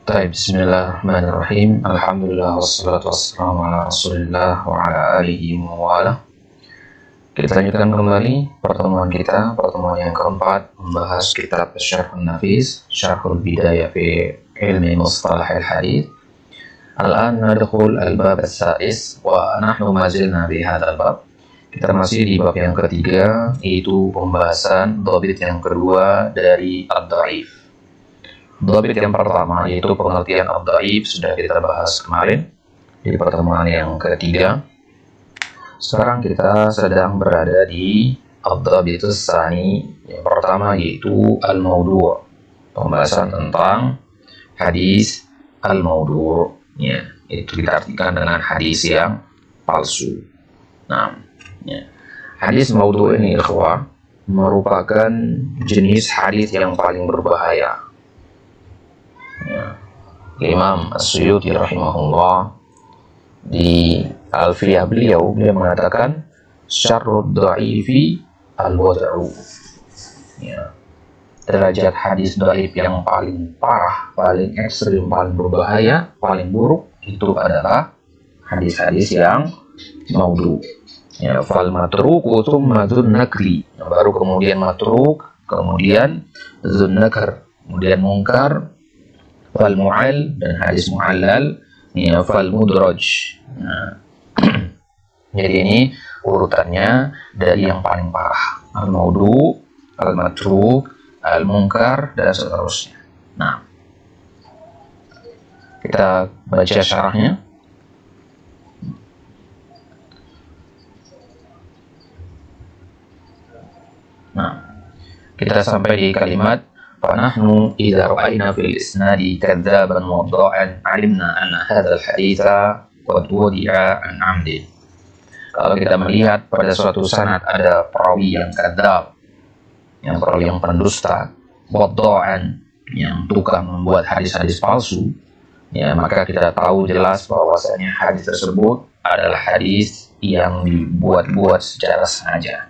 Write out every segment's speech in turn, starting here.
Baik, bismillahirrahmanirrahim. Alhamdulillah wassalatu wassalamu ala Rasulillah wa ala alihi wa wala. Kita lanjutkan kembali pertemuan yang keempat, membahas kitab Syarhun Nafis, Syarhul Bidayah fi Ilmi Mustalah al-Hadith. Al-an nadkhul al-bab as-sais wa nahnu ma zilna bi hadzal bab. Kita masih di bab yang ketiga, yaitu pembahasan dhabit yang kedua dari ad-dhaif. Dhabit yang pertama yaitu pengertian ad-dhaif sudah kita bahas kemarin di pertemuan yang ketiga. Sekarang kita sedang berada di ad-dhabit tsani, yang pertama yaitu al-maudu', pembahasan tentang hadis al-maudu', ya, itu diartikan dengan hadis yang palsu. Nah, ya, hadis maudu' ini ikhwah merupakan jenis hadis yang paling berbahaya. Ya. Imam As-Suyuti rahimahullah di Alfiyah beliau mengatakan syarrud dha'ifi al-wad'u. Ya. Derajat hadis dhaif yang paling parah, paling ekstrim, paling berbahaya, paling buruk itu adalah hadis-hadis yang maudhu. Ya, fal matruku tsumma dzunnakri, baru kemudian matruk, kemudian dzunnakar, kemudian mungkar, fal mu'al, dan hadis mu'allal, ya, fal mudraj. Nah, jadi ini urutannya dari yang paling parah, al-maudu', al-matruk, al-munkar, dan seterusnya. Nah, kita baca syarahnya. Nah, kita sampai di kalimat فنحن إذا رأينا في الإسناد كذابا وضاعا علمنا أن هذا الحديث قد وضع عن عمد. Kalau kita melihat pada suatu sanad ada perawi yang kadzab, yang perawi yang pendusta, wadha'an, yang tukang membuat hadis-hadis palsu, ya, maka kita tahu jelas bahwasanya hadis tersebut adalah hadis yang dibuat-buat secara sengaja.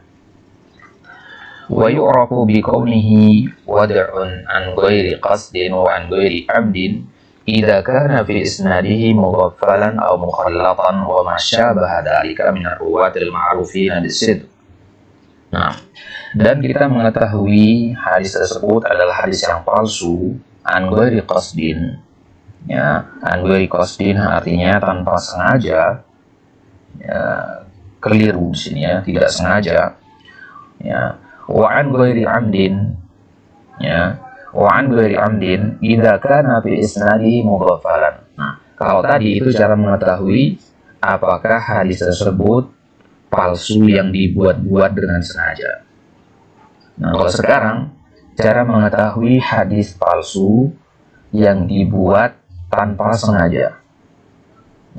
Wa yu'rafu bi kaunihi wad'un an ghairi qasdin wa an ghairi amdin idza kana fi isnadihi mughaffalan aw mukhallatan wa ma syabaha dzalika min ar-ruwatil ma'rufin bis-sidq. Nah, dan kita mengetahui hadis tersebut adalah hadis yang palsu an ghairi qasdin. Ya, an ghairi qasdin artinya tanpa sengaja. Ya, keliru di sini, ya, tidak sengaja. Ya, wa an ghairi amdin, ya, wa an ghairi amdin idza kana fi isnadi mughaffalan. Nah, kalau tadi itu cara mengetahui apakah hadis tersebut palsu yang dibuat-buat dengan sengaja. Nah, kalau sekarang cara mengetahui hadis palsu yang dibuat tanpa sengaja.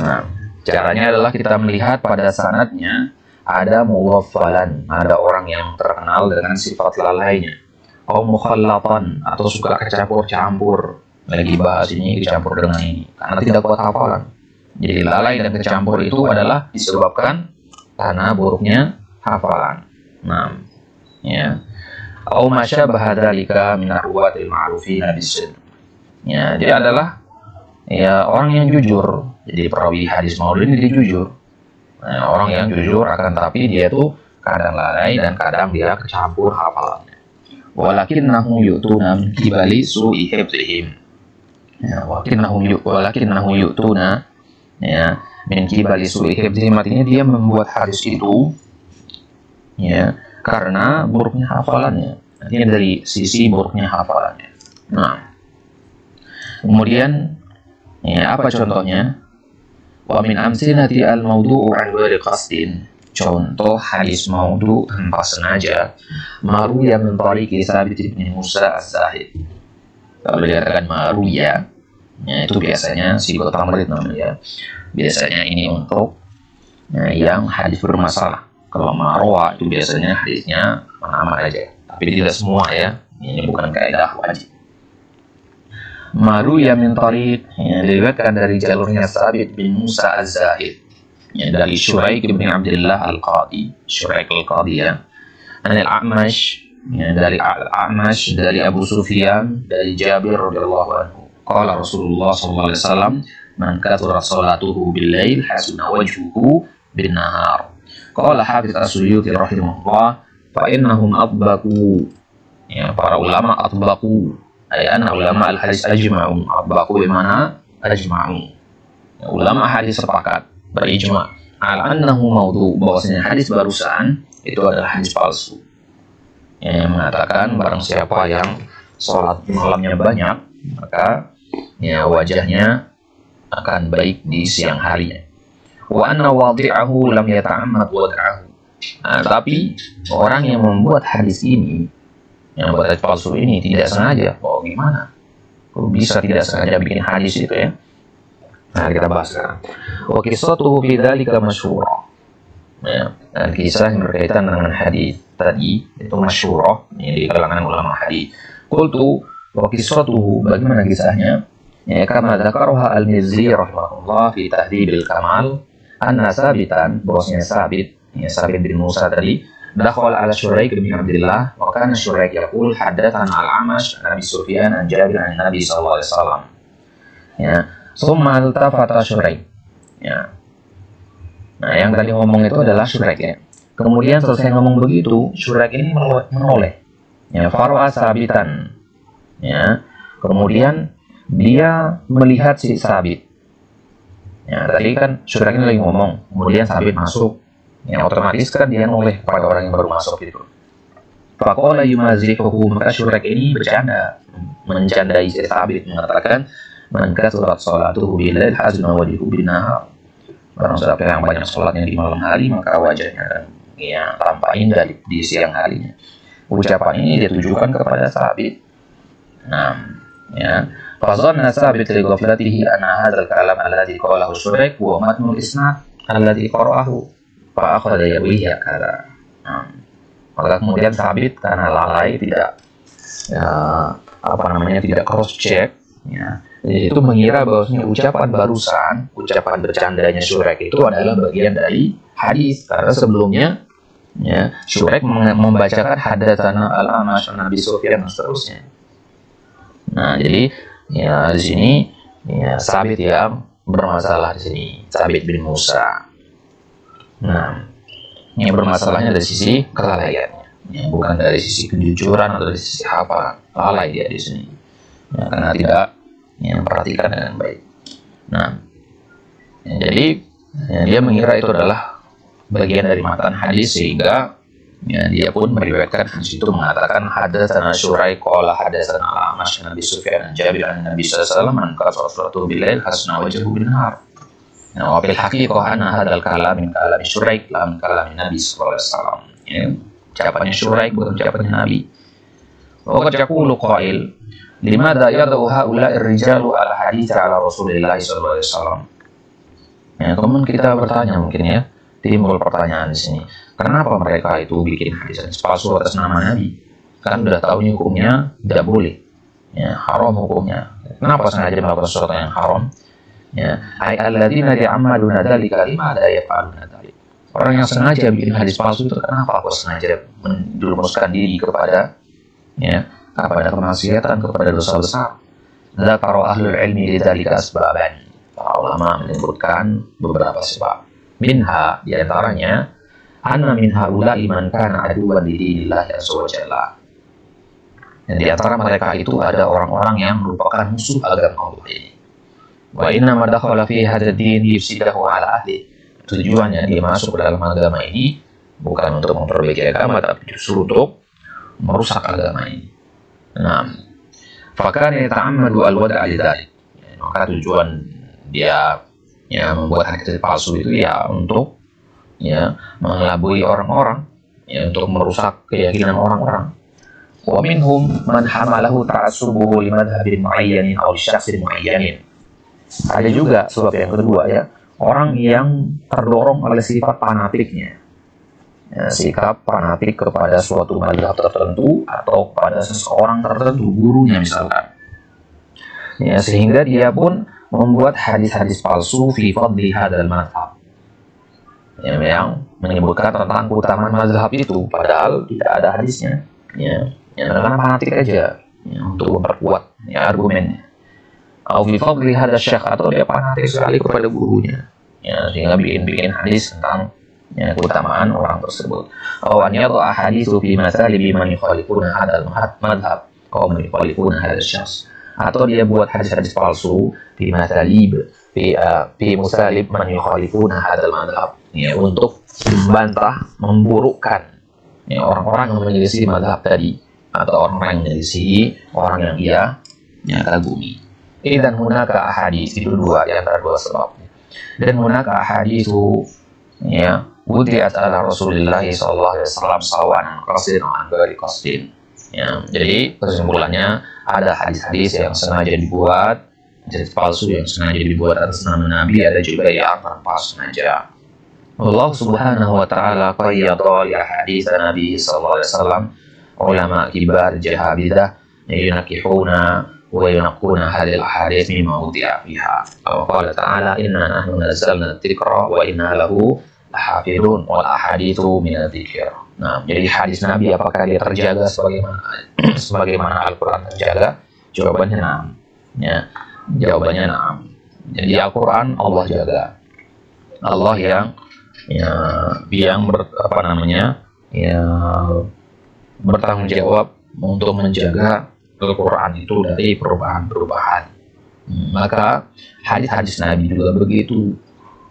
Nah, caranya adalah kita melihat pada sanadnya ada mughaffalan, ada orang yang terkenal dengan sifat lalainya, atau mukhallatan, atau suka kecampur-campur, lagi bahas ini dicampur dengan ini karena tidak kuat hafalan. Jadi lalai dan kecampur itu adalah disebabkan karena buruknya hafalan. Nah, ya, au masyabaha dzalika min arwatil ma'rufin bis-sidq. Ya, dia adalah, ya, orang yang jujur. Jadi perawi hadis maudhu ini dia jujur. Nah, orang yang jujur, akan tapi dia tuh kadang lalai dan kadang dia kecampur hafalannya. Walakinnahum yu'tuna min qibali su'i hifdzihim. Ya, walakinnahum yu'tuna, ya, min qibali su'i hifdzihim, artinya dia membuat hadis itu, ya, karena buruknya hafalannya. Artinya dari sisi buruknya hafalannya. Nah, kemudian, ya, apa contohnya? Wa min amsilati al-maudu'u an ghairi qasdin. Contoh hadis maudhu tanpa sengaja, maruya min tariqi Tsabit bin Musa az-Zahid. Kalau dikatakan maruya, ya, itu biasanya sigot tamrid namanya. Biasanya ini untuk, ya, yang hadis bermasalah. Kalau marwa itu biasanya hadisnya mana-mana aja. Tapi tidak semua, ya. Ini bukan kaidah wajib. Maruya min tariq, ya, diriwayatkan dari jalurnya Tsabit bin Musa az-Zahid, ya, dari Syuraik bin Abdullah al-Qadi, Syuraik al-Qadi, ya, anil A'mash, ya, dari Al-A'mash, dari Abu Sufyan, dari Jabir radhiyallahu anhu, Qala Rasulullah sallallahu alaihi wasallam, man kathura salatuhu bil lail hasuna wajhuhu bin nahar. Qala Hafiz As-Suyuti rahimahullah, fa innahum atbaqu, ya, para ulama atbaqu, ay anna ulama al-hadis ajma'u. Atbaqu bimana ajma'u, ya, ulama hadis sepakat berijma al annahu maudhu, bahwasanya hadis barusan itu adalah hadis palsu, yang mengatakan barang siapa yang sholat malamnya banyak, maka ya wajahnya akan baik di siang harinya. Wa anna wadi'ahu lam yata'ammad wad'ahu. Nah, tapi orang yang membuat hadis ini, yang membuat hadis palsu ini tidak sengaja. Oh, gimana? Kok bisa tidak sengaja bikin hadis itu, ya? Nah, kita bahas sekarang. Wa qissatuhu fi dzalika masyhurah. Ya, dan kisah yang berkaitan dengan hadis tadi itu masyhurah, di kalangan ulama hadis. Qultu wa qissatuhu, bagaimana kisahnya? Ya, kama dzakaraha Al-Mizzi rahimahullah fi Tahdhibil Kamal, anna Sabitan, bahwasanya Sabit, ya, Sabit bin Musa tadi, dakhala ala Syuraik bin Abdullah, wa kana Syuraik yaqul hadatsana Al-Amash an Abi Sufyan an Jabir an Nabi sallallahu alaihi wasallam. Ya, summa altafata Syuraik. Ya. Nah, yang tadi ngomong itu adalah Syuraik, ya. Kemudian selesai ngomong begitu, Syuraik ini menoleh. Ya, farwa Sabitan. Ya. Kemudian dia melihat si Sabit. Ya, tadi kan Syuraik ini lagi ngomong, kemudian Sabit masuk. Ya, otomatis kan dia noleh kepada orang yang baru masuk itu. Faqala yumazihuhu, maka Syuraik ini bercanda, mencandai si Sabit, mengatakan, man kathurat salatuhu bil-lail hazna wajhuhu bin-nahar. Barang siapa yang banyak sholatnya di malam hari, maka wajahnya akan, ya, tampak indah di siang harinya. Ucapan ini ditujukan kepada Sabit. Nah, ya, fazanna Sabit li ghaflatihi anna hadzal kalam alladhi qalahu Syuraik huwa matnul isnad alladhi qara'ahu fa akhadha yarwihi hakadha. Maka kemudian Sabit karena lalai, tidak, ya, tidak cross check, ya, itu mengira bahwasanya ucapan barusan, ucapan bercandanya Syuraik itu adalah bagian dari hadis, karena sebelumnya, ya, Syuraik membacakan hadatsana Al-Amash an Abi Sufyan dan seterusnya. Nah, jadi, ya, di sini, ya, Sabit yang bermasalah di sini, Sabit bin Musa. Nah, yang bermasalahnya dari sisi kelalaiannya, ya, bukan dari sisi kejujuran atau dari sisi apa, lalai dia di sini, ya, karena tidak, ya, memperhatikan dengan baik. Nah, ya, jadi, ya, dia mengira itu adalah bagian dari matan hadis, sehingga, ya, dia pun meriwayatkan di situ mengatakan hadatsana Syuraik qala hadatsana Al-Amash an Abi Sufyan an Jabir an Nabi sallallahu alaihi wasallam an kasratu bil-lail hasna wajhuhu bin-nahar. Nah, wa fil haqiqah anna hadzal kalam min kalami Syuraik la min kalami Nabi sallallahu alaihi wasallam. Ya, ucapannya Syuraik bukan ucapannya Nabi. Wa qad yaqulu qail, limadza yad'u haula'i ar-rijalu ala hadits ala Rasulillah sallallahu alaihi wasallam. Ya, kemudian kita bertanya, mungkin, ya, timbul pertanyaan di sini. Kenapa mereka itu bikin hadis palsu atas nama Nabi? Kan udah tahu nih hukumnya tidak boleh, ya, haram hukumnya. Kenapa sengaja melakukan sesuatu yang haram? Ya, ay alladzina ya'maluna dzalika limadza yaf'aluna dzalik. Orang yang sengaja bikin hadis palsu itu kenapa kok sengaja menjerumuskan diri kepada, ya, kepada kemaksiatan, kepada dosa besar? Dzakara ahlul ilmi lidzalika asbaban. Para ulama menyebutkan beberapa sebab. Minha, di antaranya, anna min haula'i man kana aduwwan li dinillahi azza wa jalla. Dan di antara mereka itu ada orang-orang yang merupakan musuh agama Allah ini. Wa inna ma dakhala fi hadzal din yufsidahu ala ahli. Tujuannya dia masuk ke dalam agama ini bukan untuk memperbaiki agama, tapi justru untuk merusak agama ini. Nah, fakana yata'ammadu al-wada'a lidzalik. Maka tujuan dia, ya, membuat hadis palsu itu, ya, untuk, ya, mengelabui orang-orang, ya, untuk merusak keyakinan orang-orang. Wa minhum man hamalahu ta'assubuhu limadhhabin mu'ayyanin aw syakhsin mu'ayyanin. Ada juga sebab yang kedua, ya, orang yang terdorong oleh sifat fanatiknya, ya, sikap fanatik kepada suatu mazhab tertentu atau kepada seseorang tertentu, gurunya misalkan, ya, sehingga dia pun membuat hadis-hadis palsu fi fadli hadzal mazhab, ya, yang menyebutkan tentang keutamaan mazhab itu padahal tidak ada hadisnya, ya, karena fanatik aja, ya, untuk memperkuat, ya, argumennya. Atau fi fadli hadha syekh, atau dia fanatik sekali kepada gurunya, ya, sehingga bikin hadis tentang, ya, keutamaan orang tersebut. Atau an yadha ahaditsu fi mathalibi man yukhalifuna hadzal madhhab atau man yukhalifuna hadzal syakhs, atau dia buat hadis-hadis palsu fi mathalib fi musalib man yukhalifuna hadzal madhhab, ya, untuk membantah, memburukkan, ya, orang-orang yang menyelisih madhab tadi, atau orang yang menyelisih orang yang ia, ya, kagumi. Dan hunaka ahadits, itu dua, yang antara dua sebabnya. Dan hunaka ahaditsu, ya, wudiat ala Rasulillah sallallahu alaihi wasallam sawan qasdin an ghairi qasdin. Ya, jadi kesimpulannya ada hadis-hadis yang sengaja dibuat, hadis palsu yang sengaja dibuat atas nama Nabi, ada juga yang tanpa sengaja. Allah Subhanahu wa taala qayyada li hadis Nabi sallallahu alaihi wasallam ulama kibar jahabidah yunakihuna wa yunaquna hadil ahadits mimma wudi'a fiha. Qala ta'ala inna nahnu nazzalna dzikra wa inna lahu lahafidun wal ahaditsu min dzikr. Nah, jadi hadis Nabi apakah dia terjaga sebagaimana Al-Qur'an terjaga? Jawabannya na'am. Ya, jawabannya na'am. Jadi Al-Qur'an Allah jaga. Allah yang bertanggung jawab untuk menjaga Al-Quran itu dari perubahan-perubahan. Maka hadis-hadis Nabi juga begitu,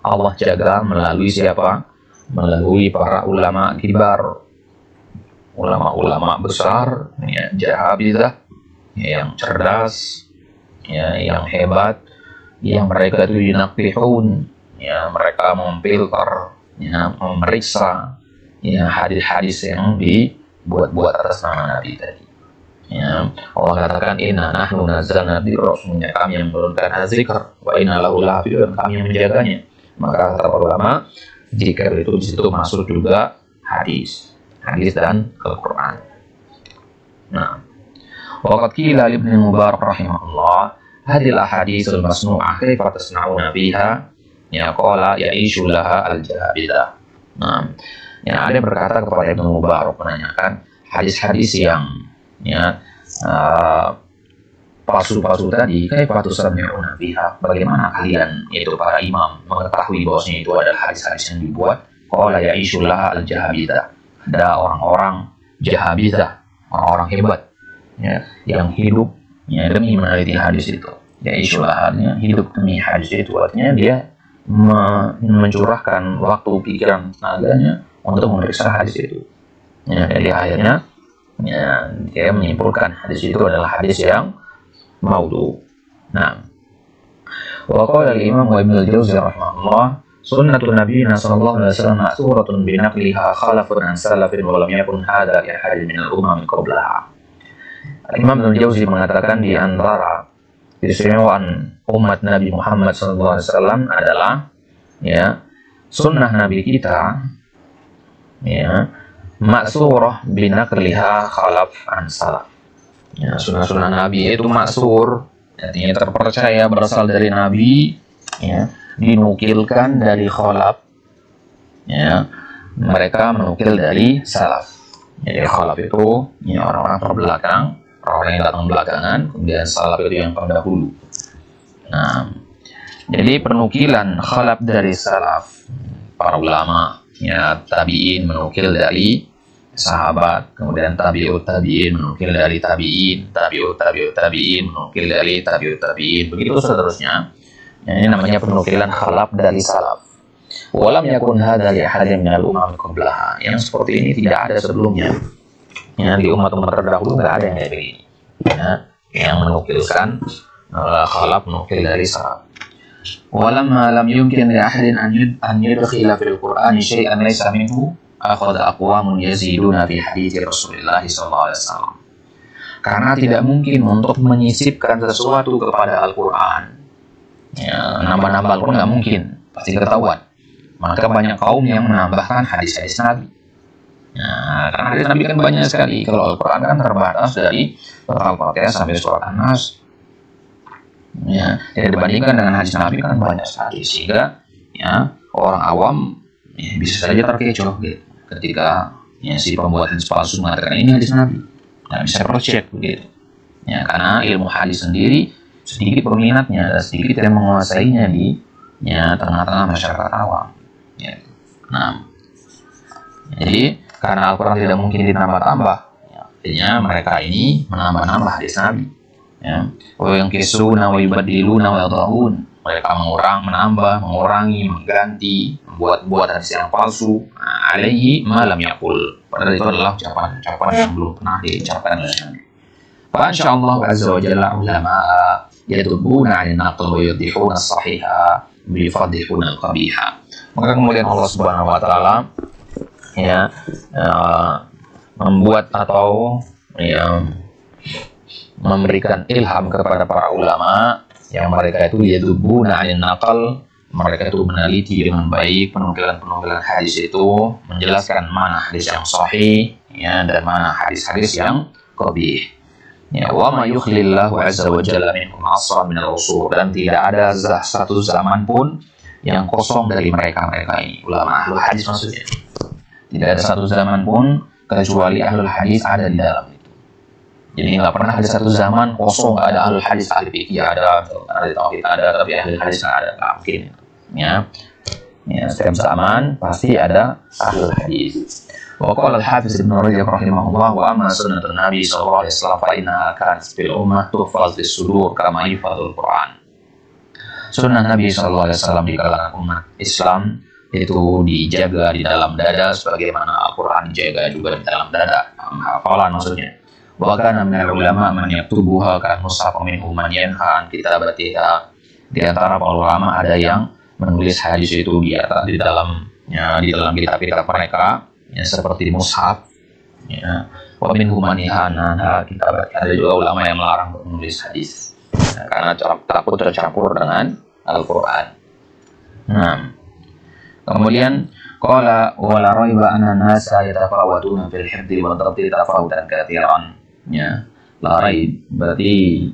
Allah jaga melalui siapa? Melalui para ulama kibar, ulama-ulama besar, ya, jahabidah, ya, yang cerdas, ya, yang hebat, yang mereka itu yunaqihun, ya, mereka memfilter, ya, memeriksa, ya, hadis-hadis yang dibuat-buat atas nama Nabi tadi. Ya, Allah katakan inna nahnu nazzalna dzikra, sesungguhnya kami yang menurunkan az-zikr, wa inna lahu lahafidun, kami yang menjaganya. Maka kata para ulama, zikir itu di situ masuk juga hadis dan Al-Qur'an. Nah, waqad qila li Ibnu Mubarak rahimahullah hadil ahaditsul masnu'ah kaifa tasna'una biha, ya, qala ya'ishu laha al-jahabidah. Nah, ya, ada yang berkata kepada Ibnu Mubarak menanyakan hadis-hadis yang, ya, palsu-palsu tadi, kaifa tusami'una biha, bagaimana kalian, yaitu para imam, mengetahui bahwasanya itu adalah hadis-hadis yang dibuat? Qala ya'ishu laha al-jahabidah, ada orang-orang jahabidah, orang-orang hebat, ya, yang hidup, ya, demi meneliti hadis itu. Ya'ishu laha, hidup demi hadis itu, artinya dia mencurahkan waktu, pikiran, tenaganya untuk memeriksa hadis itu. Ya, jadi akhirnya, ya, dia menyimpulkan hadis itu adalah hadis yang maudhu. Nah, wa qala al-Imam Ibnu al-Jauzi rahimahullah sunnatun nabiyina sallallahu alaihi wasallam ma'thuratun bi naqliha khalafun an salafin wa lam yakun hadha li ahadin min al-umam qablaha. Imam Ibnu al-Jauzi mengatakan di antara keistimewaan umat Nabi Muhammad sallallahu alaihi wasallam adalah, ya, sunnah Nabi kita, ya, ma'surah binaqliha khalaf an salaf. Ya, sunnah-sunnah Nabi itu maksur, artinya terpercaya, berasal dari Nabi, ya, dinukilkan dari khalaf, ya, mereka menukil dari salaf. Jadi khalaf itu, ya, orang-orang terbelakang, orang yang datang belakangan, kemudian salaf itu yang terdahulu. Nah, jadi penukilan khalaf dari salaf, para ulama, ya, tabi'in menukil dari sahabat, kemudian tabi'ut tabi'in menukil dari tabi'in, tabi'ut tabi'in menukil dari tabi'ut tabi'in, begitu seterusnya. Ya, ini namanya penukilan khalaf dari salaf. Walam yakun hadza li ahadin minal umam qablaha. Yang seperti ini tidak ada sebelumnya. Ya, di umat-umat terdahulu nggak ada yang kayak begini. Ya, yang menukilkan khalaf menukil dari salaf. Walamma lam yumkin li ahadin an yudkhila fil Qur'ani syai'an laysa minhu akhadha aqwamun yaziduna fi hadithi Rasulullah sallallahu alaihi wasallam. Karena tidak mungkin untuk menyisipkan sesuatu kepada Al-Qur'an. Ya, nambah-nambah Al-Qur'an nggak mungkin, pasti ketahuan. Maka banyak kaum yang menambahkan hadis-hadis Nabi. Nah, karena hadis Nabi kan banyak sekali. Kalau Al-Qur'an kan terbatas dari Al-Fatihah sampai surat An-Nas. Ya, dibandingkan dengan hadis Nabi kan banyak sekali, sehingga, ya, orang awam, ya, bisa saja terkecoh gitu, ketika, ya, si pembuat hadis palsu mengatakan ini hadis Nabi, nggak bisa cross check begitu. Ya, karena ilmu hadis sendiri sedikit peminatnya dan sedikit yang menguasainya di tengah-tengah masyarakat awam. Ya. Nah, jadi karena Al-Quran tidak mungkin ditambah-tambah, artinya mereka ini menambah-nambah hadis Nabi. Ya. Wa yankisuna wa yubaddiluna wa yadha'un. Mereka menambah, mengurangi, mengganti, membuat hadis yang palsu. Alaihi ma lam yaqul. Padahal itu adalah ucapan yang belum pernah diucapkan oleh Nabi. Fa insyaallah azza wa jalla ulama yatubuna 'an naql wa yudhihuna as-sahiha bi fadhihuna al-qabiha. Maka kemudian Allah Subhanahu wa taala membuat atau memberikan ilham kepada para ulama yang mereka itu yadubuna 'an naql, mereka itu meneliti dengan baik penukilan-penukilan hadis itu, menjelaskan mana hadis yang sahih dan mana hadis-hadis yang qabih. Wa ma yukhlillahu azza wa jalla minhum asra min al-usul, dan tidak ada satu zaman pun yang kosong dari mereka-mereka ini, ulama ahlul hadis maksudnya. Tidak ada satu zaman pun kecuali ahlul hadis ada di dalam itu. Jadi nggak pernah ada satu zaman kosong nggak ada ahlul hadis, ahli fikih ada tauhid ada, tapi ahlul hadis nggak ada, nggak mungkin. Setiap zaman pasti ada ahlul hadis. Wa qala al-Hafiz Ibnu Rajab rahimahullah, wa amma sunnatun Nabi sallallahu alaihi wasallam fa innaha kanat fil ummah tuhfaz fis sudur kama yufadul Quran. Sunnah Nabi sallallahu alaihi wasallam di kalangan umat Islam itu dijaga di dalam dada sebagaimana Al-Quran dijaga juga di dalam dada, hafalan maksudnya. Wa kana minal ulama man yaktubuha kan mushaf minhum man yanha an kitabatiha. Di antara para ulama ada yang menulis hadis itu di dalam kitab-kitab mereka, seperti mushaf. Wa minhum man yanha kitabatiha. Ada juga ulama yang melarang untuk menulis hadis karena takut tercampur dengan Al-Quran. Kemudian qala wa la raiba anna an-nasa yatafawatuna fil hifdzi wa dhabti tafawutan katsiran. La raib berarti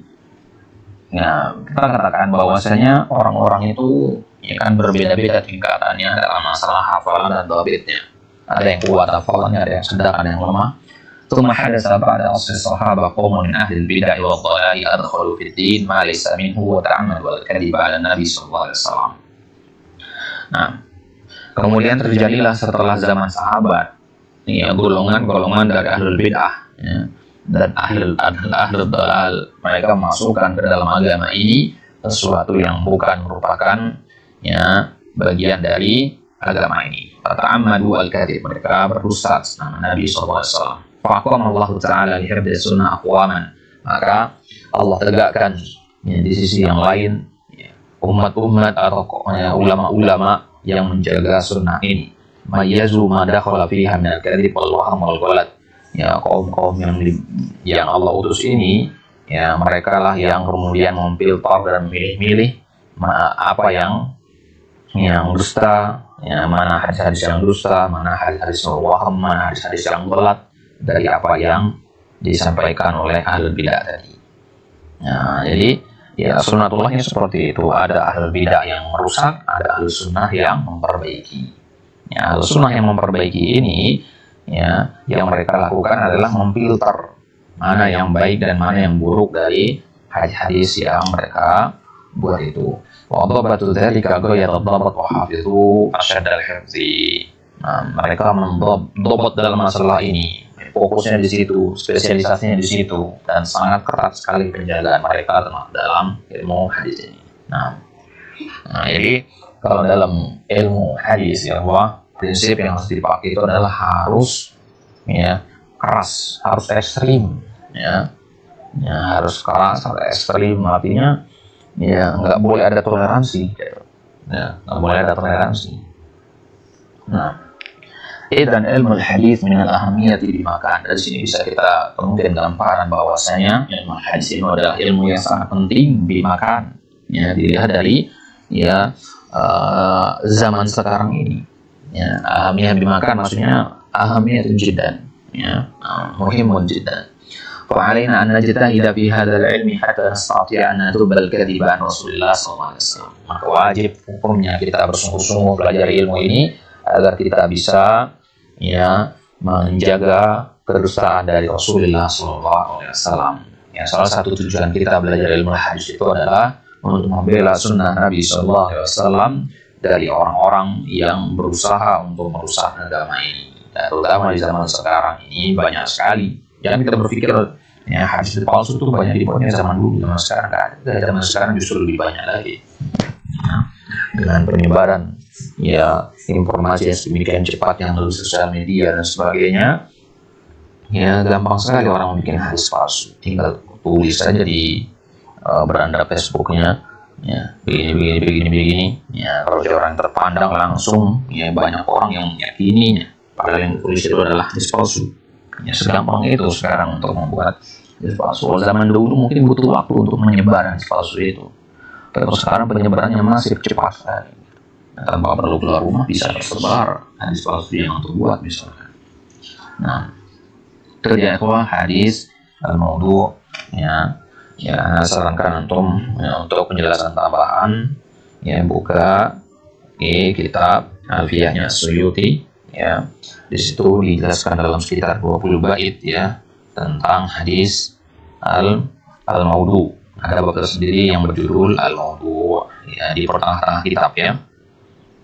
kita katakan bahwasanya orang-orang itu kan berbeda-beda tingkatannya dalam masalah hafalan dan dhabitnya. Ada yang kuat hafalannya, ada yang sedang, ada yang lemah. Tsumma hadatsa ba'da asr sahabah qaumun min ahli al-bid'ah wal dhalal adkhalu fid din ma laysa minhu wa ta'ammadu al-kadhiba 'ala Nabi sallallahu alaihi wasallam. Nah, kemudian terjadilah setelah zaman sahabat golongan-golongan dari ahlul bid'ah dan ahlul dalal. Mereka masukkan ke dalam agama ini sesuatu yang bukan merupakan bagian dari agama ini. Ta'ammadu al-kadhib, mereka berdusta nama Nabi sallallahu alaihi wasallam. Faqama Allah Ta'ala li hifdzi sunnah aqwaman, maka Allah tegakkan di sisi yang lain umat-umat atau ulama-ulama yang menjaga sunnah ini. Mayyazu ma dakhala fiha min al-kadhib wal wahm wal ghalat. Kaum-kaum yang Allah utus ini, mereka lah yang kemudian memfilter dan memilih-milih apa yang dusta, mana hadis-hadis yang dusta, mana hadis-hadis yang waham, mana hadis-hadis yang ghalat dari apa yang disampaikan oleh ahlul bidah tadi. Jadi sunnatullahnya seperti itu. Ada ahlul bidah yang merusak, ada ahlul sunnah yang memperbaiki. Ahlul sunnah yang memperbaiki ini, yang mereka lakukan adalah memfilter mana yang baik dan mana yang buruk dari hadis-hadis yang mereka buat itu. Wa dhabatu dzalika ghayat dhabat wa hafizu asyad al-hifzi. Mereka mendhabat dalam masalah ini. Fokusnya di situ, spesialisasinya di situ, dan sangat ketat sekali penjagaan mereka dalam ilmu hadis ini. Jadi kalau dalam ilmu hadis bahwa prinsip yang harus dipakai itu adalah harus keras, harus ekstrim, harus keras, harus ekstrim, artinya nggak boleh ada toleransi, nggak boleh ada toleransi. Dan ilmu hadis min al-ahamiyati bimakan. Dari sini bisa kita temukan dalam paran bahwasanya ilmu hadis ini adalah ilmu yang sangat penting bimakan. Dilihat dari zaman sekarang ini. Ahamiyah bimakan maksudnya ahamiyatun jiddan, muhimun jiddan. Fa alaina an najtahida fi hadzal ilmi hatta nastati'a an natruba al-kadhiba an Rasulillah sallallahu alaihi wasallam. Maka wajib hukumnya kita bersungguh-sungguh belajar ilmu ini agar kita bisa menjaga kedustaan dari Rasulullah sallallahu alaihi wasallam. Ya, salah satu tujuan kita belajar ilmu hadis itu adalah untuk membela sunnah Nabi SAW dari orang-orang yang berusaha untuk merusak agama ini. Dan terutama di zaman sekarang ini banyak sekali. Jangan kita berpikir ya hadis palsu itu banyak dibuatnya zaman dulu, zaman sekarang nggak ada. Zaman sekarang justru lebih banyak lagi. Nah, dengan penyebaran ya informasi yang sedemikian cepat yang melalui sosial media dan sebagainya, ya gampang sekali orang membuat hadis palsu. Tinggal tulis saja di beranda Facebooknya, ya begini. Ya kalau dia orang terpandang langsung, ya banyak orang yang meyakininya. Padahal yang tulis itu adalah hadis palsu. Ya segampang itu sekarang untuk membuat hadis palsu. Zaman dulu mungkin butuh waktu untuk menyebar hadis palsu itu. Tapi sekarang penyebarannya masih cepat sekali. Tanpa perlu keluar rumah bisa tersebar hadis palsu yang terbuat misalkan. Nah, itu dia hadis al-maudhu, ya saya sarankan antum ya, untuk penjelasan tambahan ya buka kitab Alfiyahnya Suyuti, ya di situ dijelaskan dalam sekitar 20 bait ya tentang hadis al-maudhu. Ada bab tersendiri yang berjudul al-maudhu ya di pertengahan kitab ya.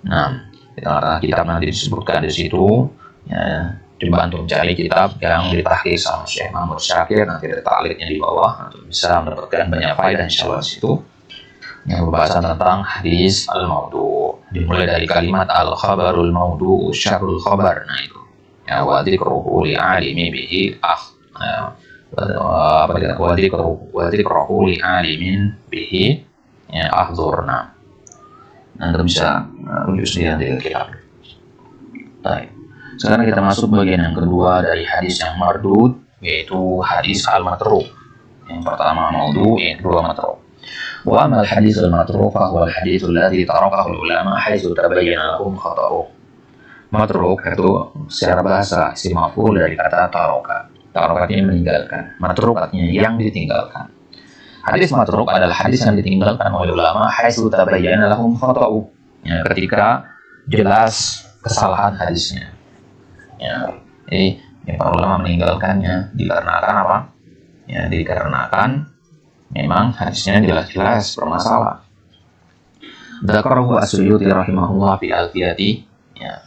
Nah, di tengah kitab nanti disebutkan di situ ya. Coba antum cari kitab yang ditahqiq sama Syekh Mahmud Syakir, nanti ada ta'liqnya di bawah, untuk bisa mendapatkan banyak faedah insyaallah situ. Yang pembahasan tentang hadis al-maudhu, dimulai dari kalimat al-khabarul maudhu syarrul khabar. Nah itu. Ya wa dzikruhu li alimi bihi wa dzikruhu li alimin bihi ya ahdzurna. Anda bisa rujuk sendiri di kitab. Baik. Sekarang kita masuk bagian yang kedua dari hadis yang mardud, yaitu hadis al-matruk. Yang pertama maudhu, yang kedua matruk. Wa amal hadis al-matruk fa huwa al-hadits alladhi tarakahu ulama haitsu tabayyana lahum khata'uh. Matruk itu secara bahasa isim maf'ul dari kata taraka. Taraka artinya meninggalkan. Matruk artinya yang ditinggalkan. Hadis matruk adalah hadis yang ditinggalkan oleh ulama haitsu tabayyana lahum khata'uh. Ya, ketika jelas kesalahan hadisnya. Ya, jadi para ulama meninggalkannya dikarenakan apa? Ya, dikarenakan memang hadisnya jelas-jelas bermasalah. Dzakarahu As-Suyuti rahimahullah fi Alfiyati. Ya,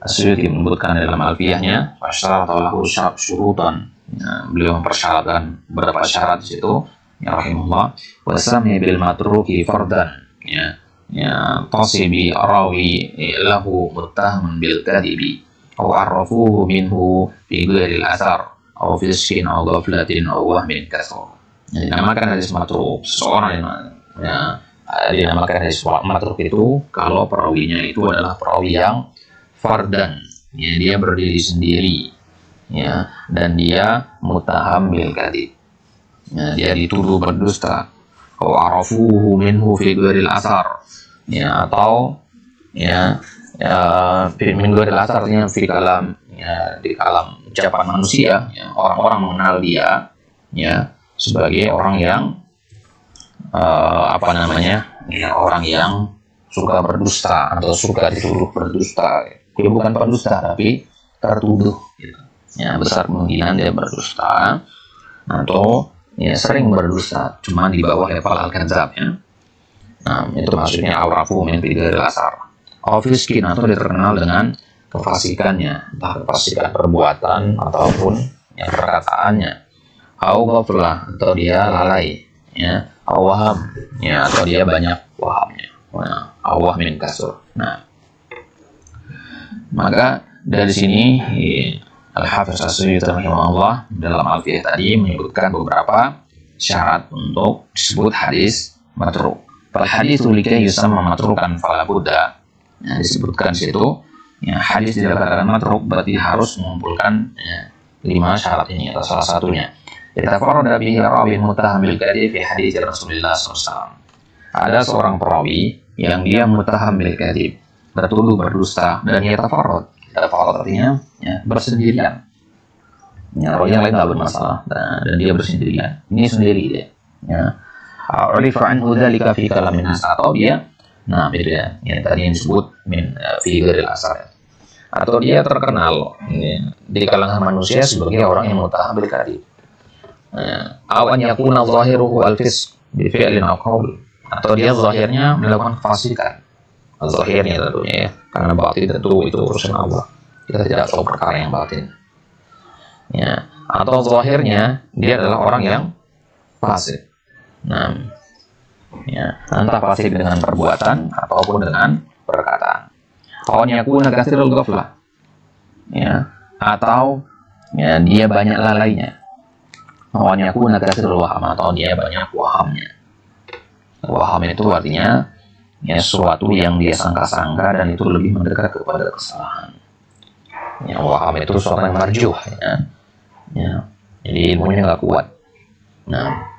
As-Suyuti menyebutkan dalam Alfiyahnya, fasyarata lahu syurutan. Ya, beliau mempersyaratkan beberapa syarat di situ. Ya rahimahullah. Wa sami bil matruki fardan. Ya, tasibi rawi lahu muttahamun bil kadibi. Atau arrafuhu minhu fi ghairil athar atau fiskin atau ghaflatin atau wahmin kasar. Dinamakan hadis matruk seseorang yang dinamakan hadis matruk itu kalau perawinya itu adalah perawi yang fardan, ya, dia berdiri sendiri, ya, dan dia muttaham bil kadzib, ya, dia dituduh berdusta. Atau arrafuhu minhu fi ghairil athar, ya, atau ya minggu adalah artinya di kalam, ya, di kalam ucapan manusia, ya, orang-orang mengenal dia ya sebagai orang yang ya, orang yang suka berdusta atau suka dituduh berdusta. Dia bukan pendusta tapi tertuduh gitu. Ya, besar kemungkinan dia berdusta atau ya sering berdusta cuma di bawah level al-kadzab ya. Nah, itu maksudnya aurafu min bidil asar. Fiskin atau terkenal dengan kefasikannya, entah kefasikan perbuatan ataupun yang perkataannya. Ghaflah atau dia lalai, ya. Waham, ya, atau dia banyak wahamnya. Wahmin kasur. Nah, maka dari sini Al-Hafiz As-Suyuti rahimahullah dalam Alfiyah tadi menyebutkan beberapa syarat untuk disebut hadis matruk. Fal haditsu likai yusamma matrukan fala budda. Nah, disebutkan situ ya, hadis dikatakan matruk berarti harus mengumpulkan ya, 5 syarat ini atau salah satunya. Yatafarrada bihi rawin muttaham bil kadzib fi hadits Rasulullah SAW. Ada seorang perawi yang dia muttaham bil kadzib, bertuduh berdusta, dan yatafarrad. Yatafarrad artinya ya, bersendirian. Ya, orang yang lain tidak bermasalah dan dia bersendirian. Ini sendiri dia. Ya. Urifa anhu dzalika fi kalamin nas, atau dia itu ya, yang tadi yang disebut min fi ghairil asar, atau dia terkenal ya, di kalangan manusia sebagai orang yang muttaham bil kadzib. Aw an yakuna zahiruhu al-fisq bi fi'lin aw qaul, atau dia zahirnya melakukan kefasikan. Zahirnya tentunya ya, karena batin tentu itu urusan Allah. Kita tidak tahu perkara yang batin. Ya, atau zahirnya dia adalah orang yang fasik. Nah, ya, entah fasik dengan perbuatan ataupun dengan perkataan. Aw an yakuna katsirul ghaflah. Ya, atau ya dia banyak lalainya. Aw an yakuna katsirul waham, atau dia banyak wahamnya. Waham itu artinya ya sesuatu yang dia sangka-sangka dan itu lebih mendekat kepada kesalahan. Ya, waham itu sesuatu yang marjuh, ya. Ya, jadi ilmunya nggak kuat. Nah,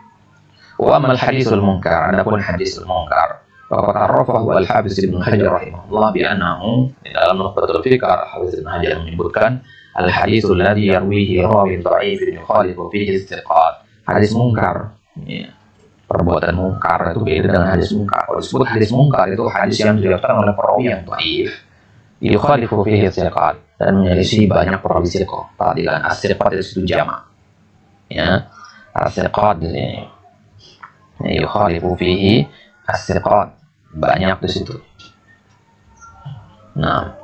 wa amal hadisul munkar, adapun hadisul munkar, faqad arrafahu al-Hafiz Ibnu Hajar rahimahullah bi annahu, di dalam Nukhbatul Fikr Hafiz Ibnu Hajar menyebutkan al-haditsul ladzi yarwihi rawin dha'ifun yukhalifu fihi thiqat. Hadis munkar, ya. Perbuatan munkar itu beda dengan hadis munkar. Kalau disebut hadis munkar itu hadis yang diriwayatkan oleh perawi yang dhaif, yukhalifu fihi thiqat, dan menyelisih banyak perawi thiqah. Perhatikan as-thiqat itu jamak. Ya, as-thiqat di sini. Ya, yukhalifu fihi as-thiqat, banyak di situ. Nah,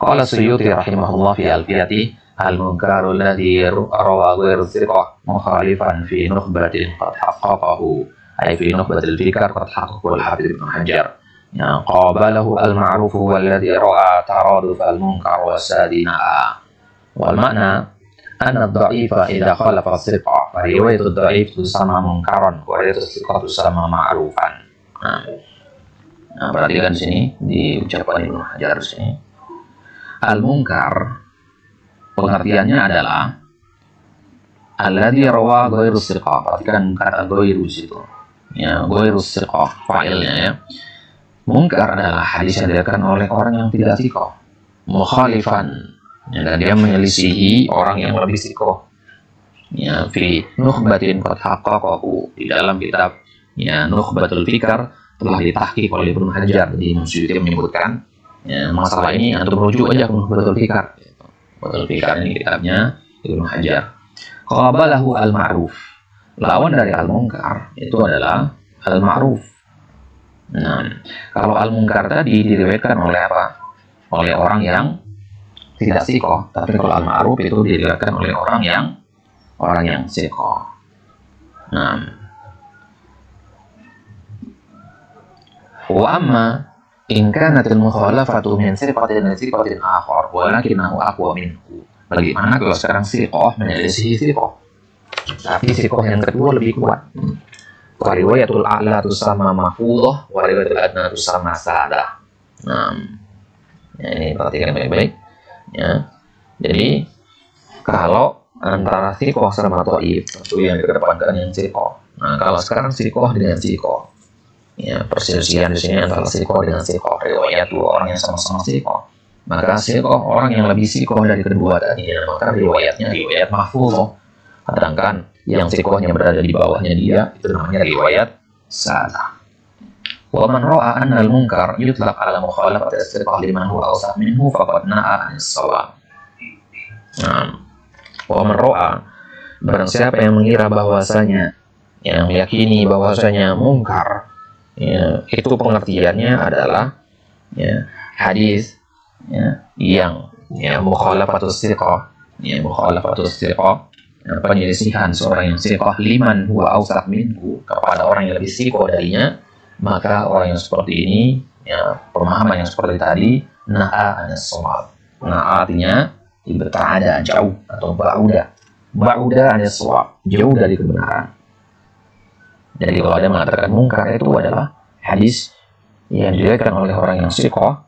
qala Suyuti rahimahullah fi alfiyati al-munkaru alladhi rawa ghairu thiqah mukhalifan fi nukhbatin qad haqqaqahu, ay fi nukhbatil fikr qad haqqaqahu al-Hafiz Ibnu Hajar. Ya, qabalahu al-ma'ruf huwa alladhi ra'a taraduf al-munkar wa sadina'a. Wal makna anna ad-dha'ifa idza khalafa as-thiqah fa riwayatu ad-dha'if tusamma munkaran wa riwayatu as-thiqah tusamma ma'rufan. Nah, perhatikan sini di ucapan Ibnu Hajar sini. Al-munkar pengertiannya adalah alladzi rawa ghairu thiqah. Perhatikan kata ghairu situ. Ya, ghairu thiqah fa'ilnya ya. Munkar adalah hadis yang diriwayatkan oleh orang yang tidak thiqah, mukhalifan, ya, dan dia menyelisihi orang yang lebih thiqah. Ya, fi nukhbatin qad haqqaqahu, di dalam kitab ya Nukhbatul Fikr telah ditahqiq oleh Ibnu Hajar. Di Suyuti menyebutkan ya, masalah ini antum rujuk aja ke Nukhbatul Fikr. Nukhbatul Fikr ini kitabnya Ibnu Hajar. Qabalahu al-ma'ruf, lawan dari al-munkar itu adalah al-ma'ruf. Nah, kalau al-munkar tadi diriwayatkan oleh apa? Oleh orang yang tidak thiqah. Tapi kalau al-ma'ruf itu diriwayatkan oleh orang yang thiqah. Nah, wa amma in kanat al-mukhalafatu min sifatin akhar walakinahu aqwa minhu. Bagaimana kalau sekarang thiqah menyelisih thiqah, tapi thiqah yang kedua lebih kuat? Riwayatul a'la tusamma mahfudhah wa riwayatul adna tusamma sa'adah. Nah, ya ini perhatikan baik-baik ya. Jadi kalau antara thiqah sama dhaif, tentu yang dikedepankan yang thiqah. Nah, kalau sekarang thiqah dengan thiqah, ya perselisihan di sini antara thiqah dengan thiqah, riwayat dua orang yang sama-sama thiqah, maka thiqah orang yang lebih thiqah dari kedua tadi, maka riwayatnya riwayat mahfudhah. Sedangkan yang thiqahnya berada di bawahnya dia itu namanya riwayat salah. Wa man ra'a anna al-munkar yutlaq ala mukhalafati as-thiqah liman huwa awsaq minhu faqad na'a an-shawab. Nah, wa man ra'a, barang siapa yang mengira bahwasanya, yang meyakini bahwasanya munkar ya, itu pengertiannya adalah ya, hadis ya, yang ya mukhalafatus thiqah, ya mukhalafatus thiqah, penyelisihan seorang yang thiqah liman huwa awsaq minhu, kepada orang yang lebih thiqah darinya, maka orang yang seperti ini ya, pemahaman yang seperti tadi na'a anas-shawab. Na'a artinya berada jauh atau ba'uda anas-shawab, jauh dari kebenaran. Jadi kalau ada mengatakan munkar itu adalah hadis yang diriwayatkan oleh orang yang thiqah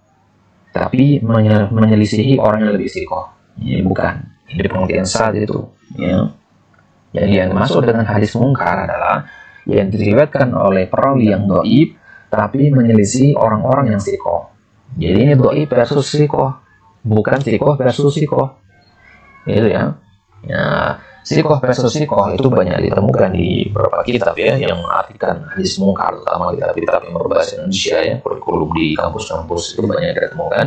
tapi menyelisihi orang yang lebih thiqah. Ya, bukan. Ini pengertian saat itu. Ya. Jadi yang dimaksud dengan hadis munkar adalah yang diriwayatkan oleh perawi yang dhaif tapi menyelisih orang-orang yang thiqah. Jadi ini dhaif versus thiqah, bukan thiqah versus thiqah. Itu ya. Ya, thiqah versus thiqah itu banyak ditemukan di beberapa kitab ya yang mengartikan hadis munkar, terutama kitab-kitab yang berbahasa Indonesia ya, kurikulum di kampus-kampus itu banyak ditemukan.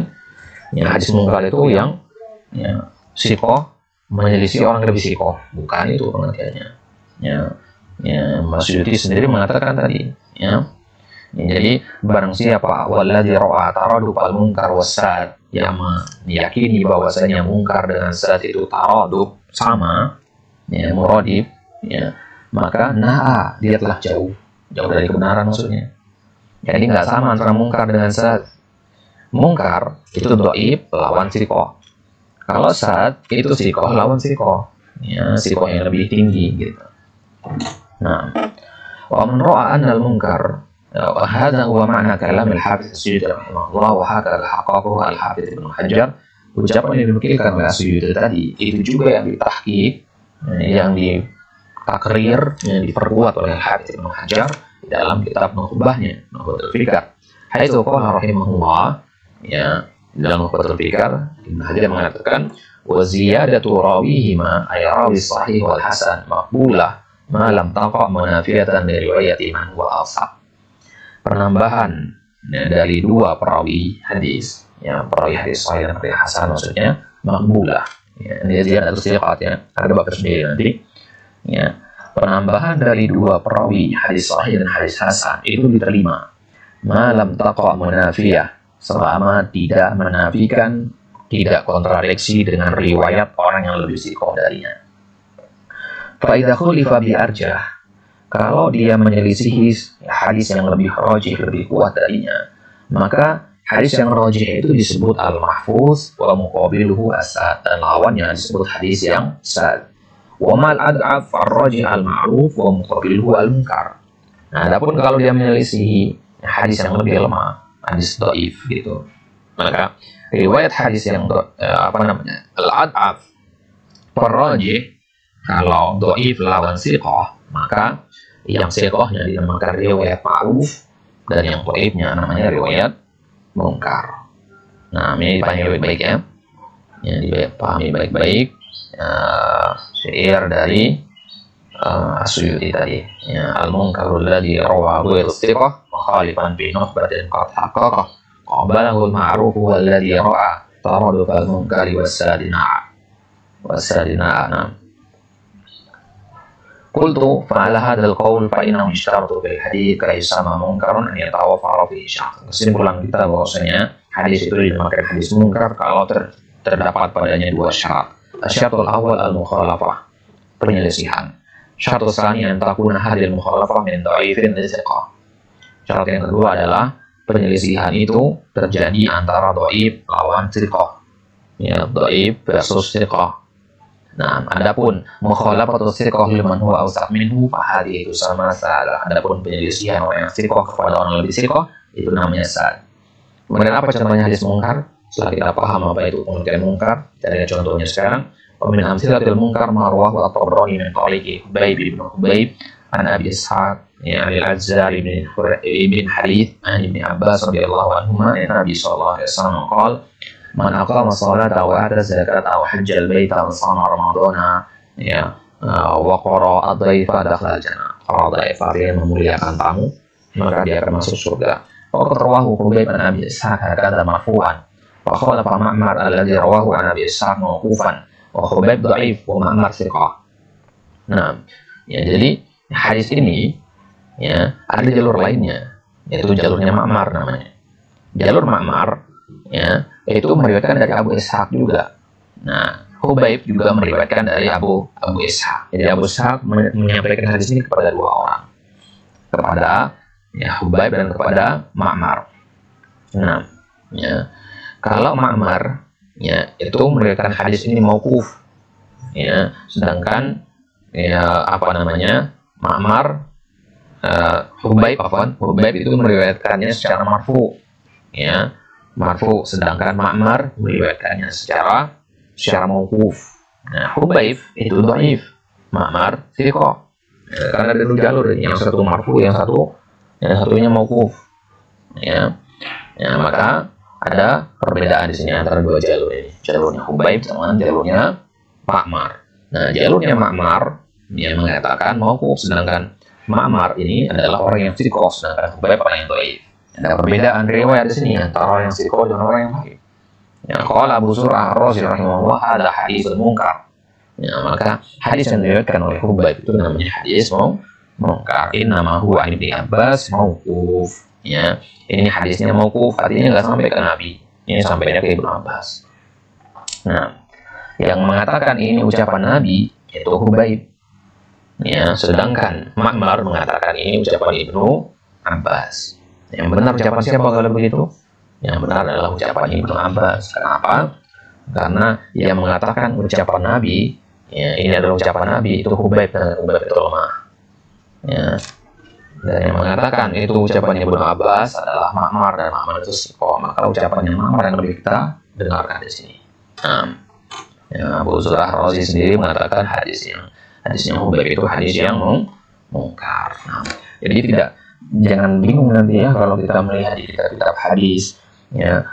Ya, hadis munkar itu yang ya thiqah menyelisih orang lebih thiqah, bukan itu pengertiannya. Ya, Mas Suyuti sendiri mengatakan tadi, ya. Jadi barang siapa walladzi ra'a taraduf al-munkar was-sad, yang meyakini bahwasanya mungkar dengan sad itu taraduf sama, ya, muradif, ya, maka dia telah jauh dari kebenaran maksudnya. Jadi nggak sama antara mungkar dengan sad. Mungkar itu dhaif lawan sikoh. Kalau sad itu sikoh lawan sikoh, ya, sikoh yang lebih tinggi gitu. Nah, wa man ra'a anna al-munkar, وهذا هو معنى كلام الحافظ السيوطي رحمه الله وهكذا حققه الحافظ ابن حجر. Ucapan yang dinukilkan oleh Suyuti tadi itu juga yang ditahqiq, yang ditakrir, yang diperkuat oleh Hafiz Ibnu Hajar dalam kitab Nukhbahnya, Nukhbatul Fikr. Haitsu qala rahimahullah, ya, dalam Nukhbatul Fikr Ibnu Hajar mengatakan wa ziyadatu rawihima ay rawi sahih wal hasan maqbulah ma lam taqa munafiyatan dari riwayati man huwa awsaq. Penambahan, ya, dari dua perawi hadis, ya, perawi hadis sahih dan perawi hasan maksudnya makbulah, ya, ini ziyadah atau siqat, ya, ada bab sendiri nanti, ya. Penambahan dari dua perawi hadis sahih dan hadis hasan itu diterima malam taqa munafiyah, selama tidak menafikan, tidak kontradiksi dengan riwayat orang yang lebih siqah darinya. Fa idza khulifa bi arjah, kalau dia menyelisihi hadis yang lebih rajih, lebih kuat darinya, maka hadis yang rajih itu disebut al-mahfuz wa muqabiluhu as-sad, dan lawannya disebut hadis yang sad. Wa mal ad'af ar-rajih al-ma'ruf wa muqabiluhu al-munkar. Nah, adapun kalau dia menyelisihi hadis yang lebih lemah, hadis dhaif gitu, maka riwayat hadis yang al-ad'af ar-rajih, kalau dhaif lawan siqah, maka yang siqahnya dinamakan riwayat ma'ruf dan yang dhaifnya namanya riwayat munkar. Nah, ini dipahami baik-baik, ya. Ya, dipahami baik-baik syair dari As-Suyuti tadi, ya, al-munkarul ladzi rawahu al-thiqah mukhalifan bi nukhbatin qad haqqaqa qabalahu al-ma'ruf wal ladzi ra'a taraduf al-munkari was-sadina. Qultu fa'ala hadzal qaul fa innahu ishtaratu bil hadits ka isama munkarun an yatawafara fihi syakh. Kesimpulan kita bahwasanya hadis itu dinamakan hadis munkar kalau terdapat padanya dua syarat. Syaratul awal al-mukhalafah, penyelisihan. Syaratul tsani an takuna hadil mukhalafah min dha'ifin li thiqah. Syarat yang kedua adalah penyelisihan itu terjadi antara dhaif lawan thiqah. Ya, dhaif versus thiqah. Nah, adapun mukhalafatu thiqah liman huwa awsaq minhu fa hadhihi itu sama salah. Adapun penyelisihan orang yang thiqah kepada orang lebih thiqah itu namanya sad. Kemudian apa contohnya hadis munkar? Setelah kita paham apa itu pengertian munkar, dari contohnya sekarang. Wa min amsilatil munkar ma rawahu at-Tabrani min tariqi Hubayb bin Hubayb an Abi Ishaq, ya, al-Azzar ibn Harith an Ibn Abbas radhiyallahu anhuma, an Nabi sallallahu alaihi wasallam qala man aqama salata wa ata zakata wa hajjal baita wa shama ramadana, ya, wa qara ad-dhaifa dakhala jannah. Kalau dhaifa dia memuliakan tamu, maka dia akan masuk surga. Wa qad rawahu Hubayb an Abi Ishaq hakadha marfu'an wa khalafa Ma'mar alladhi rawahu an Abi Ishaq mawqufan wa Hubayb dhaif wa Ma'mar thiqah. Nah, ya, jadi hadis ini, ya, ada jalur lainnya, yaitu jalurnya Ma'mar namanya. Jalur Ma'mar, ya, itu meriwayatkan dari Abu Ishaq juga. Nah, Hubayb juga meriwayatkan dari Abu Ishaq. Jadi Abu Ishaq menyampaikan hadis ini kepada dua orang, kepada, ya, Hubayb dan kepada Ma'mar. Nah, ya, kalau Ma'mar, ya, itu meriwayatkan hadis ini mauquf, ya, sedangkan, ya, Ma'mar, Hubayb itu meriwayatkannya secara marfu, ya, marfu, sedangkan Ma'mar meriwayatkannya secara mauquf. Nah, Hubayb itu dhaif, Ma'mar thiqah. Ya, karena ada dua jalur, yang satu marfu, yang satunya mauquf. Ya, maka ada perbedaan di sini antara dua jalur ini, jalurnya Hubayb sama jalurnya Ma'mar. Nah, jalurnya Ma'mar dia mengatakan mauquf, sedangkan Ma'mar ini adalah orang yang thiqah, sedangkan Hubayb orang yang dhaif. Ada perbedaan riwayat di sini antara orang yang thiqah dan orang yang dhaif. Ya, qala Abu Zur'ah ar-Razi rahimahullah hadza haditsul munkar. Ya, maka hadis yang diriwayatkan oleh Hubayb itu namanya hadis mungkar. Namahu an Ibnu Abbas mauquf. Ya, ini hadisnya mauquf, artinya nggak sampai ke Nabi. Ini sampainya ke Ibnu Abbas. Nah, yang mengatakan ini ucapan Nabi itu Hubayb. Ya, sedangkan Ma'mar mengatakan ini ucapan Ibnu Abbas. Yang benar ucapan siapa kalau begitu? Yang benar adalah ucapan Ibnu Abbas. Kenapa? Karena yang mengatakan ucapan Nabi, ya, ini adalah ucapan Nabi, itu Hubayb, dan Hubayb itu lemah. Ya. Dan yang mengatakan itu ucapannya Ibnu Abbas adalah Ma'mar, dan Ma'mar itu sikoh. Maka ucapannya Ma'mar yang lebih kita dengarkan di sini. Ya, Abu Zur'ah Razi sendiri mengatakan hadisnya Hubayb itu hadis yang mungkar. Jadi jangan bingung nanti ya kalau kita melihat di kitab-kitab hadis, ya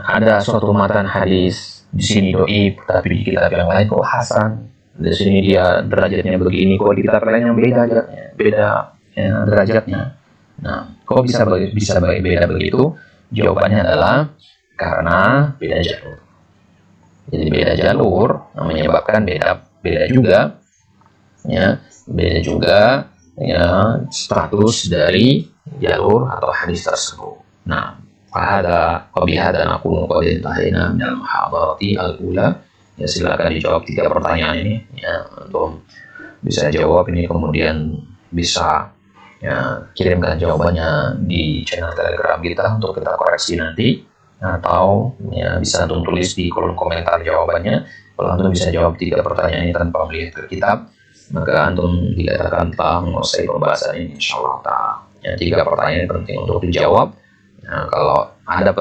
ada suatu matan hadis di sini doib, tapi di kitab yang lain kok hasan. Di sini dia derajatnya begini, kok di kitab lain yang beda ya, derajatnya. Nah, kok bisa beda begitu? Jawabannya adalah karena beda jalur. Jadi beda jalur menyebabkan beda juga ya status dari jalur atau hadis tersebut. Nah, Wabihada nakunu qad intahayna minal muhadarati al-ula. Ya, silakan dijawab 3 pertanyaan ini ya, untuk bisa jawab ini, kemudian bisa ya kirimkan jawabannya di channel Telegram kita untuk kita koreksi nanti, atau ya bisa antum tulis di kolom komentar jawabannya. Kalau antum bisa jawab 3 pertanyaan ini tanpa melihat ke kitab, maka antum dikatakan telah menguasai pembahasan ini insyaallah ta'ala. Ya, 3 pertanyaan penting untuk dijawab. Nah, kalau ada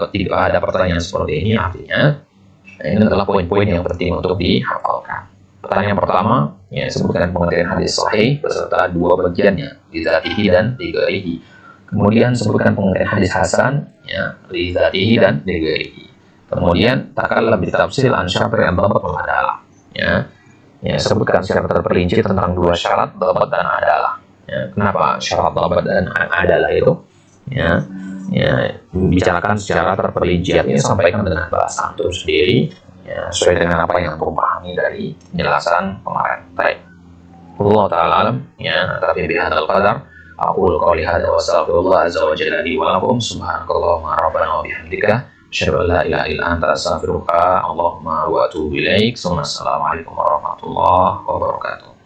pertanyaan seperti ini, artinya ini adalah poin-poin yang penting untuk dihafalkan. Pertanyaan pertama, ya, sebutkan pengertian hadis sahih beserta 2 bagiannya, li dzatihi dan li ghairihi. Kemudian sebutkan pengertian hadis hasan, ya, li dzatihi dan li ghairihi. Kemudian takallam bi tafsil an syarti ad-dhabt wal adalah. Ya, sebutkan secara terperinci tentang 2 syarat dhabt dan adalah. Ya, kenapa syarat dhabt dan adalah itu? Ya, bicarakan secara terperinci, ini sampaikan dengan bahasa antum sendiri, ya, sesuai dengan apa yang antum pahami dari penjelasan kemarin. Baik. Allah ta'ala alam, ya, tapi bihadzal qadar aqulu qawli hadza wa astaghfirullah azza wa jalla li wa lakum. Subhanakallahumma rabbana wa bihamdika asyhadu an la ilaha illa anta astaghfiruka Allahumma wa atubu ilaik. Assalamualaikum warahmatullahi wabarakatuh.